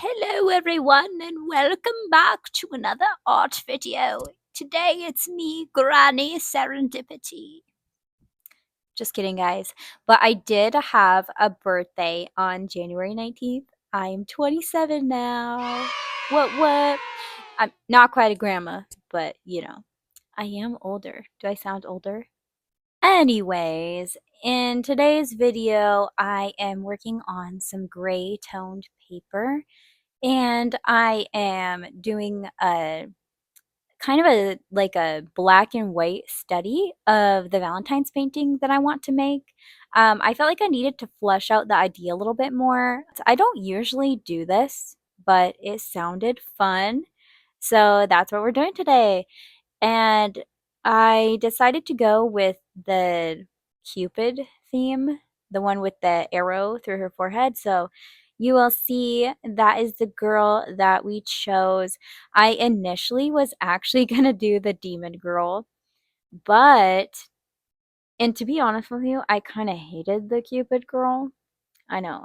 Hello everyone and welcome back to another art video. Today it's me, Granny Serendipity. Just kidding guys, but I did have a birthday on January 19th. I'm 27 now. What? I'm not quite a grandma, but I am older. Do I sound older? Anyways, in today's video, I am working on some gray toned paper and I am doing a kind of a black and white study of the Valentine's painting that I want to make. I felt like I needed to flesh out the idea a little bit more. I don't usually do this, but it sounded fun. So that's what we're doing today. And I decided to go with the Cupid theme, the one with the arrow through her forehead. So you will see that is the girl that we chose. I initially was actually going to do the demon girl, but, and to be honest with you, I kind of hated the Cupid girl. I know.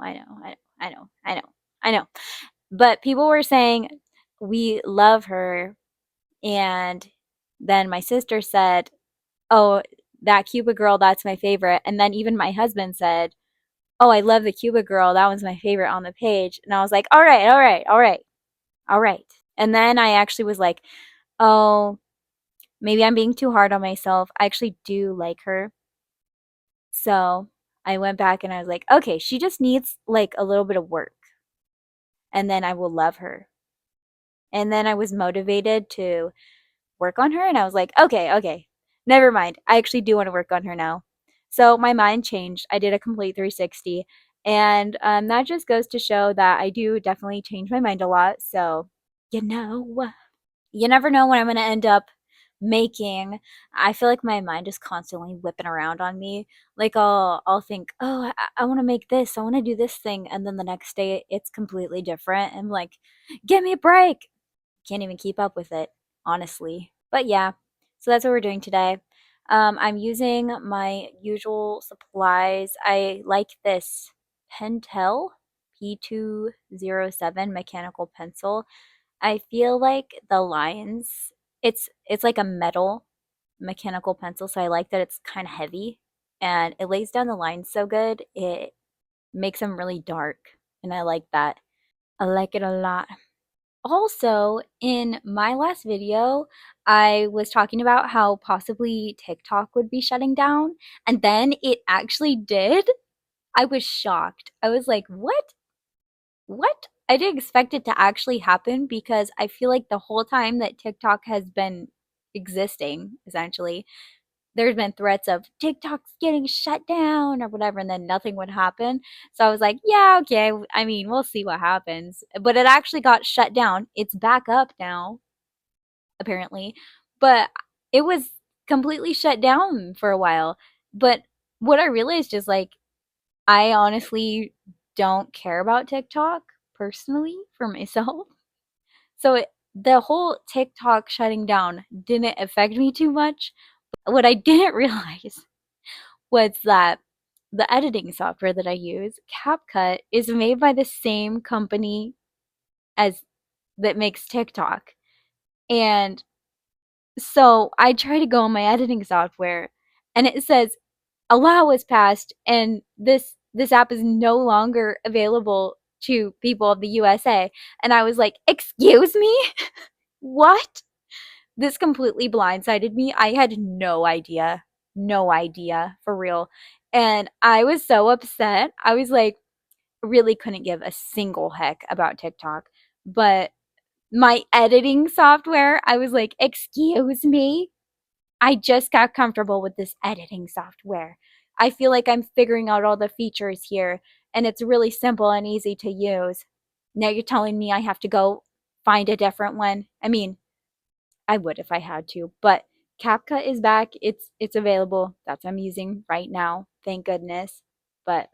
But people were saying we love her, and then my sister said, "Oh, that Cupid girl, that's my favorite." And then even my husband said, "Oh, I love the Cupid girl. That one's my favorite on the page." And I was like, all right. And then I actually was like, "Oh, maybe I'm being too hard on myself. I actually do like her." So I went back and I was like, "Okay, she just needs like a little bit of work, and then I will love her." And then I was motivated to work on her, and I was like, okay, never mind. I actually do want to work on her now. So my mind changed. I did a complete 360, and that just goes to show that I do definitely change my mind a lot. So you know, you never know what I'm going to end up making. I feel like my mind is constantly whipping around on me. Like I'll think, oh, I want to make this, I want to do this thing, and then the next day it's completely different. I'm like, give me a break. Can't even keep up with it, honestly. But yeah, so that's what we're doing today. I'm using my usual supplies. I like this Pentel P207 mechanical pencil. I feel like the lines, it's like a metal mechanical pencil, so I like that it's kind of heavy and it lays down the lines so good. It makes them really dark, and I like that. I like it a lot. Also, in my last video, I was talking about how possibly TikTok would be shutting down, and then it actually did. I was shocked. I was like, what? What? I didn't expect it to actually happen because I feel like the whole time that TikTok has been existing, essentially, there's been threats of TikTok's getting shut down or whatever, and then nothing would happen. So I was like, yeah, okay. I mean, we'll see what happens. But it actually got shut down. It's back up now, apparently. But it was completely shut down for a while. But what I realized is like, I honestly don't care about TikTok personally for myself. So the whole TikTok shutting down didn't affect me too much. What I didn't realize was that the editing software that I use, CapCut, is made by the same company as that makes TikTok. And so I try to go on my editing software and it says allow was passed and this app is no longer available to people of the USA. And I was like, "Excuse me? What?" This completely blindsided me. I had no idea. No idea, for real. And I was so upset. I was like, really couldn't give a single heck about TikTok. But my editing software, I was like, "Excuse me? I just got comfortable with this editing software. I feel like I'm figuring out all the features here, and it's really simple and easy to use. Now you're telling me I have to go find a different one?" I mean, I would if I had to, but CapCut is back. It's available. That's what I'm using right now. Thank goodness. But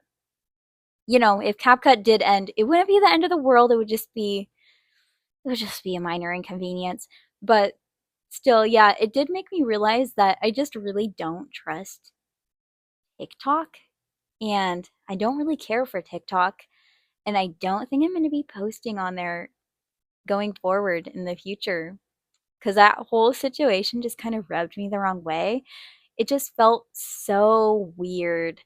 if CapCut did end, it wouldn't be the end of the world. It would just be a minor inconvenience. But still, yeah, it did make me realize that I just really don't trust TikTok, and I don't really care for TikTok. And I don't think I'm going to be posting on there going forward in the future because that whole situation just kind of rubbed me the wrong way. It just felt so weird.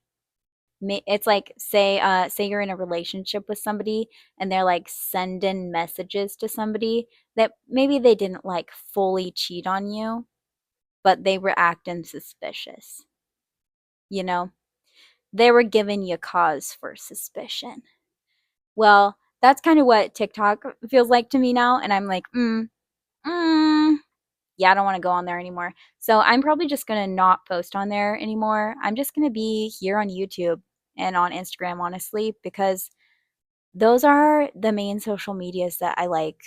It's like say you're in a relationship with somebody and they're like sending messages to somebody that maybe they didn't like fully cheat on you, but they were acting suspicious. You know, they were giving you cause for suspicion. Well, that's kind of what TikTok feels like to me now, and I'm like, mm, yeah, I don't want to go on there anymore. So I'm probably just gonna not post on there anymore. I'm just gonna be here on YouTube and on Instagram, honestly, because those are the main social medias that I like.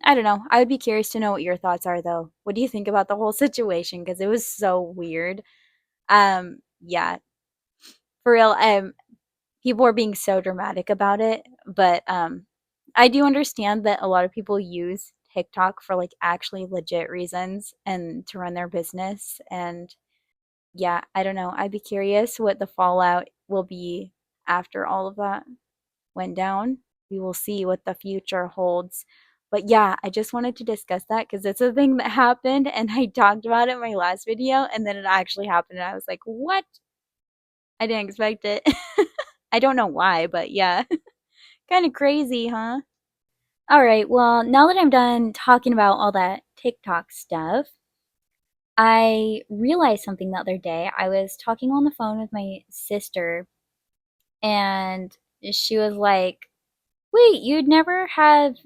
I don't know. I would be curious to know what your thoughts are, though. What do you think about the whole situation? Because it was so weird. Yeah, for real. People were being so dramatic about it, but I do understand that a lot of people use TikTok for like actually legit reasons and to run their business. And yeah, I don't know. I'd be curious what the fallout will be after all of that went down. We will see what the future holds. But yeah, I just wanted to discuss that because it's a thing that happened and I talked about it in my last video and then it actually happened and I was like, what? I didn't expect it. I don't know why, but yeah. Kind of crazy, huh? All right, well, now that I'm done talking about all that TikTok stuff, I realized something the other day. I was talking on the phone with my sister, and she was like, wait, you'd never have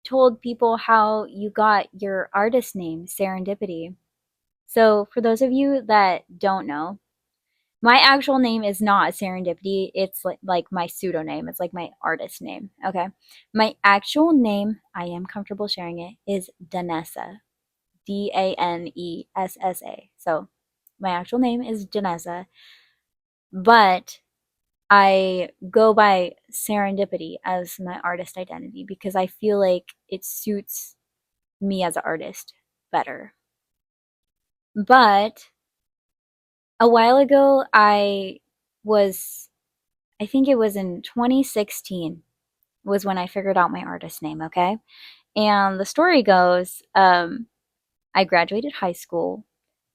told people how you got your artist name, Serendipity. So, for those of you that don't know, my actual name is not Serendipity. It's like my pseudonym. It's like my artist name. Okay. My actual name, I am comfortable sharing it, is Danessa. Danessa. So my actual name is Danessa, but I go by Serendipity as my artist identity because I feel like it suits me as an artist better. But a while ago, was I think it was in 2016 was when I figured out my artist name, okay? And the story goes, I graduated high school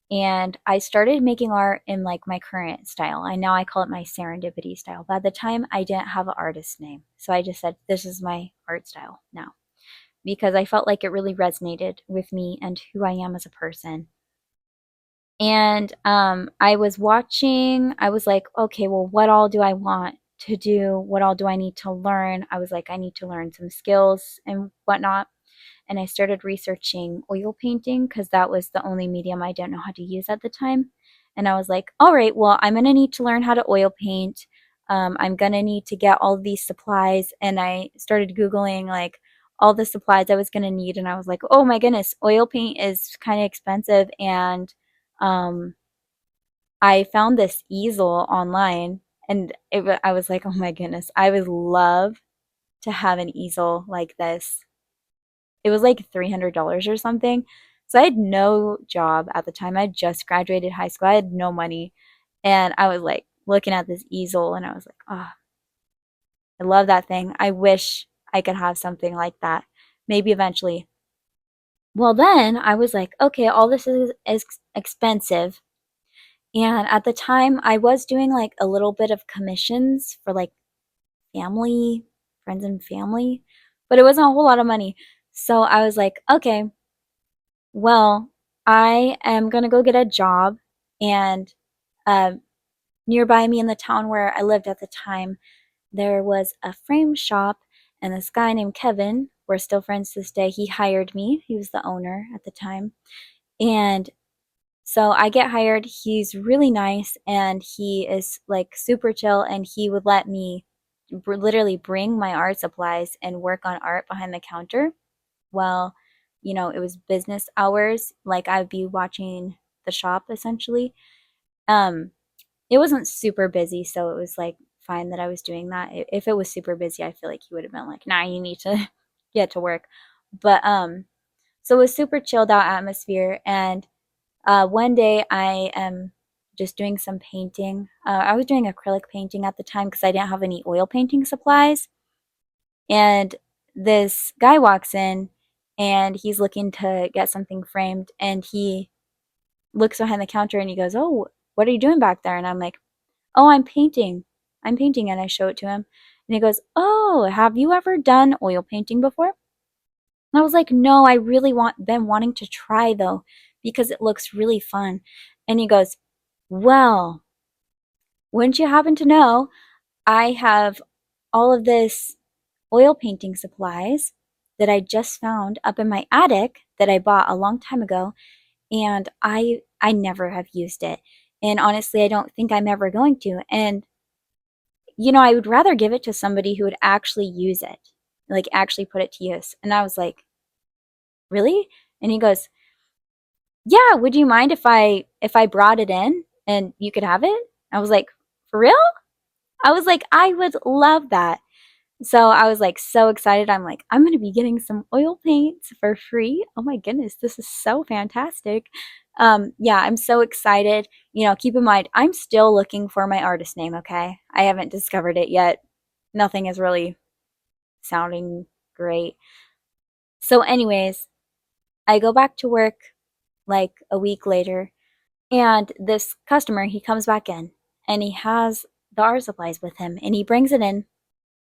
and I started making art in like my current style. I now I call it my serendipity style. But at the time I didn't have an artist name. So I just said this is my art style now because I felt like it really resonated with me and who I am as a person. And I was watching, I was like, okay, well, what all do I want to do? What all do I need to learn? I was like, I need to learn some skills and whatnot. And I started researching oil painting because that was the only medium I didn't know how to use at the time. And I was like, all right, well, I'm going to need to learn how to oil paint. I'm going to need to get all these supplies. And I started Googling like all the supplies I was going to need. And I was like, oh my goodness, oil paint is kind of expensive. And um, I found this easel online. And I was like, oh my goodness, I would love to have an easel like this. It was like $300 or something. So I had no job at the time. I had just graduated high school. I had no money. And I was like looking at this easel and I was like, oh, I love that thing. I wish I could have something like that. Maybe eventually. Well, then I was like, okay, all this is expensive. And at the time, I was doing like a little bit of commissions for like family, friends and family, but it wasn't a whole lot of money. So I was like, okay, well, I am gonna go get a job, and um, nearby me in the town where I lived at the time, there was a frame shop, and this guy named Kevin, we're still friends to this day, he hired me. He was the owner at the time. And so I get hired. He's really nice, and he is like super chill, and he would let me literally bring my art supplies and work on art behind the counter well, it was business hours, like I'd be watching the shop essentially. Um, it wasn't super busy, so it was like fine that I was doing that. If it was super busy, I feel like he would have been like, "Nah, you need to get to work." But so it was super chilled out atmosphere. And one day I am just doing some painting. I was doing acrylic painting at the time because I didn't have any oil painting supplies. And this guy walks in and he's looking to get something framed, and he looks behind the counter and he goes, "Oh, what are you doing back there?" And I'm like, "Oh, I'm painting. I'm painting." And I show it to him. And he goes, "Oh, have you ever done oil painting before?" And I was like, "No, I really been wanting to try though because it looks really fun." And he goes, "Well, wouldn't you happen to know I have all of this oil painting supplies that I just found up in my attic that I bought a long time ago, and I never have used it. And honestly, I don't think I'm ever going to. And I would rather give it to somebody who would actually use it, like actually put it to use." And I was like, "Really?" And he goes, "Yeah, would you mind if I brought it in and you could have it?" I was like, "For real?" I was like, "I would love that." So I was like so excited. I'm like, I'm going to be getting some oil paints for free. Oh my goodness, this is so fantastic. Yeah, I'm so excited. Keep in mind, I'm still looking for my artist name, okay? I haven't discovered it yet. Nothing is really sounding great. So, anyways, I go back to work like a week later, and this customer, he comes back in and he has the art supplies with him, and he brings it in.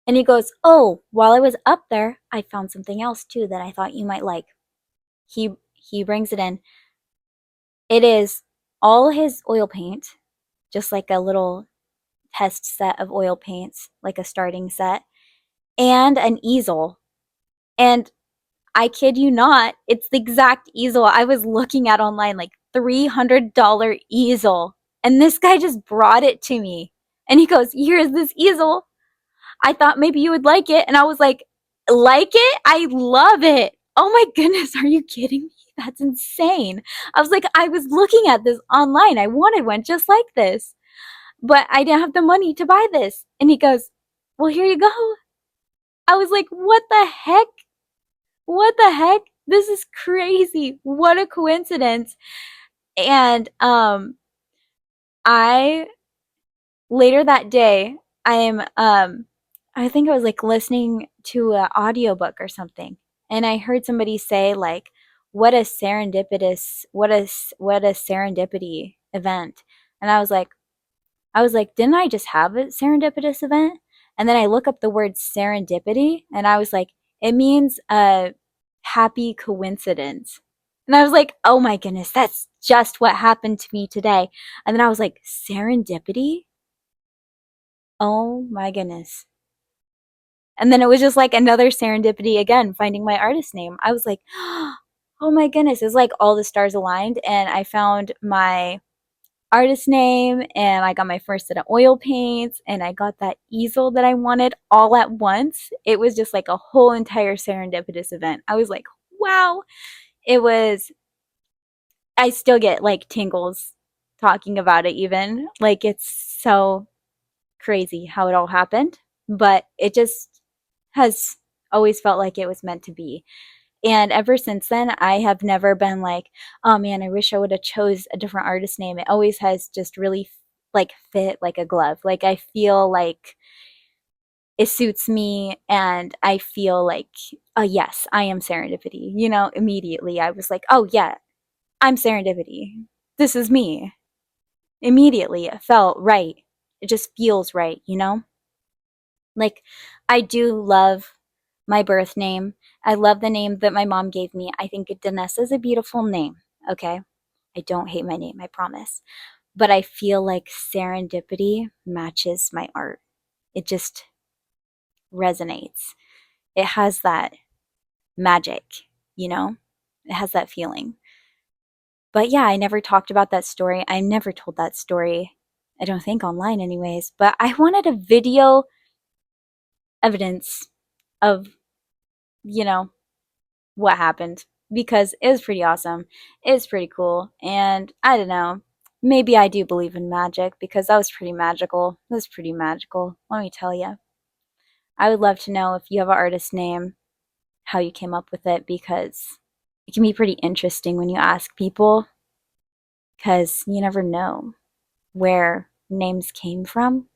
And he goes, "Oh, while I was up there, I found something else too that I thought you might like." He brings it in. It is all his oil paint, just like a little test set of oil paints, like a starting set, and an easel. And I kid you not, it's the exact easel I was looking at online, like $300 easel. And this guy just brought it to me. And he goes, "Here's this easel. I thought maybe you would like it." And I was like it? I love it. Oh my goodness, are you kidding me? That's insane. I was like, I was looking at this online. I wanted one just like this, but I didn't have the money to buy this. And he goes, "Well, here you go." I was like, what the heck? What the heck? This is crazy. What a coincidence. And I later that day, I think I was like listening to an audiobook or something, and I heard somebody say like, what a serendipity event." And I was like, "Didn't I just have a serendipitous event?" And then I look up the word serendipity, and I was like, it means a happy coincidence. And I was like, "Oh my goodness, that's just what happened to me today." And then I was like, serendipity? Oh my goodness. And then it was just like another serendipity again, finding my artist name. I was like, oh my goodness. It's like all the stars aligned, and I found my artist name, and I got my first set of oil paints, and I got that easel that I wanted all at once. It was just like a whole entire serendipitous event. I was like, wow. It was, I still get like tingles talking about it, even. Like, it's so crazy how it all happened, but it just has always felt like it was meant to be. And ever since then, I have never been like, "Oh man, I wish I would have chose a different artist name." It always has just really like fit like a glove. Like, I feel like it suits me, and I feel like, oh yes, I am serendipity. Immediately I was like, "Oh yeah, I'm serendipity. This is me." Immediately it felt right. It just feels right. Like, I do love my birth name. I love the name that my mom gave me. I think Danessa is a beautiful name, okay? I don't hate my name, I promise. But I feel like serendipity matches my art. It just resonates. It has that magic, you know? It has that feeling. But yeah, I never talked about that story. I never told that story. I don't think online, anyways. But I wanted a video evidence of, you know, what happened, because it was pretty awesome. It was pretty cool. And I don't know, maybe I do believe in magic because that was pretty magical. It was pretty magical, let me tell you. I would love to know if you have an artist name, how you came up with it, because it can be pretty interesting when you ask people, because you never know. where names came from.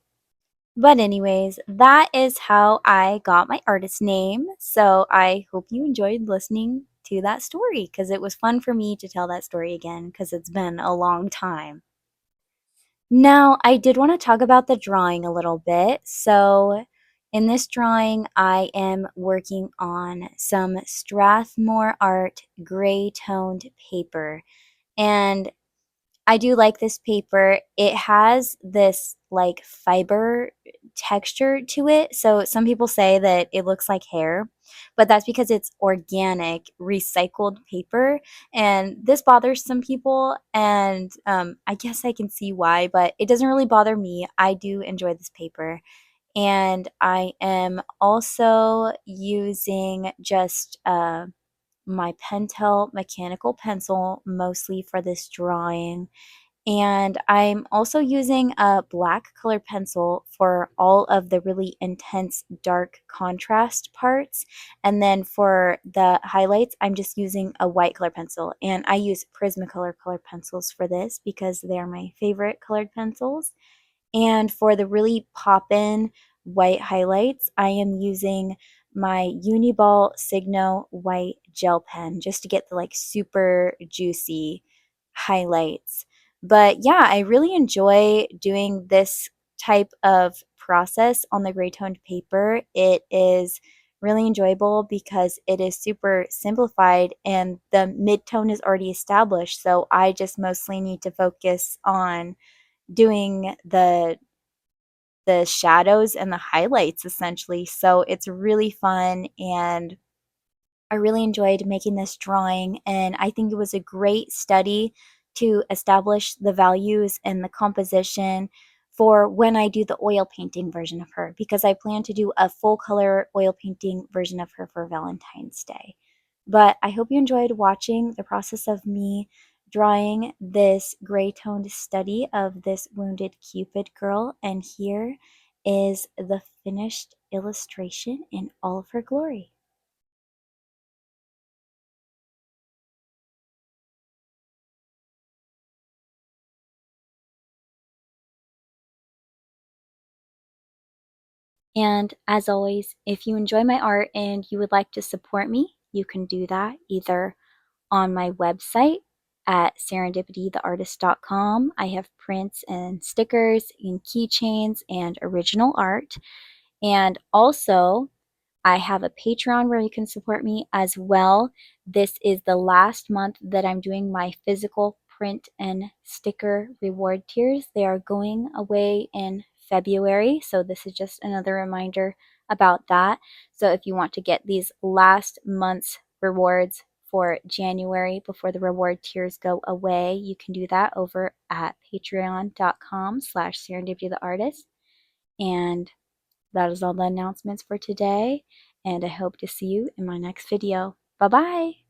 But anyways, that is how I got my artist name. So I hope you enjoyed listening to that story because it was fun for me to tell that story again because it's been a long time. Now, I did want to talk about the drawing a little bit. So, in this drawing, I am working on some Strathmore art gray toned paper. And I do like this paper. It has this like fiber texture to it. So some people say that it looks like hair, but that's because it's organic, recycled paper. And this bothers some people. And I guess I can see why, but it doesn't really bother me. I do enjoy this paper. And I am also using just my Pentel mechanical pencil mostly for this drawing. And I'm also using a black colored pencil for all of the really intense dark contrast parts. And then for the highlights, I'm just using a white colored pencil. And I use prismacolor colored pencils for this because they're my favorite colored pencils. And for the really pop-in white highlights, I am using my Uniball Signo white gel pen just to get the like super juicy highlights. But yeah, I really enjoy doing this type of process on the gray toned paper. It is really enjoyable because it is super simplified and the mid-tone is already established. So I just mostly need to focus on doing the shadows and the highlights essentially. So it's really fun and I really enjoyed making this drawing and I think it was a great study to establish the values and the composition for when I do the oil painting version of her because I plan to do a full color oil painting version of her for Valentine's Day. But I hope you enjoyed watching the process of me drawing this gray toned study of this wounded Cupid girl. And here is the finished illustration in all of her glory. And as always, if you enjoy my art and you would like to support me, you can do that either on my website at serendipitytheartist.com. I have prints and stickers and keychains and original art. And also, I have a Patreon where you can support me as well. This is the last month that I'm doing my physical print and sticker reward tiers. They are going away in February, so this is just another reminder about that. So if you want to get these last month's rewards for January before the reward tiers go away, you can do that over at patreon.com/serendipitytheartist. And that is all the announcements for today, and I hope to see you in my next video. Bye bye!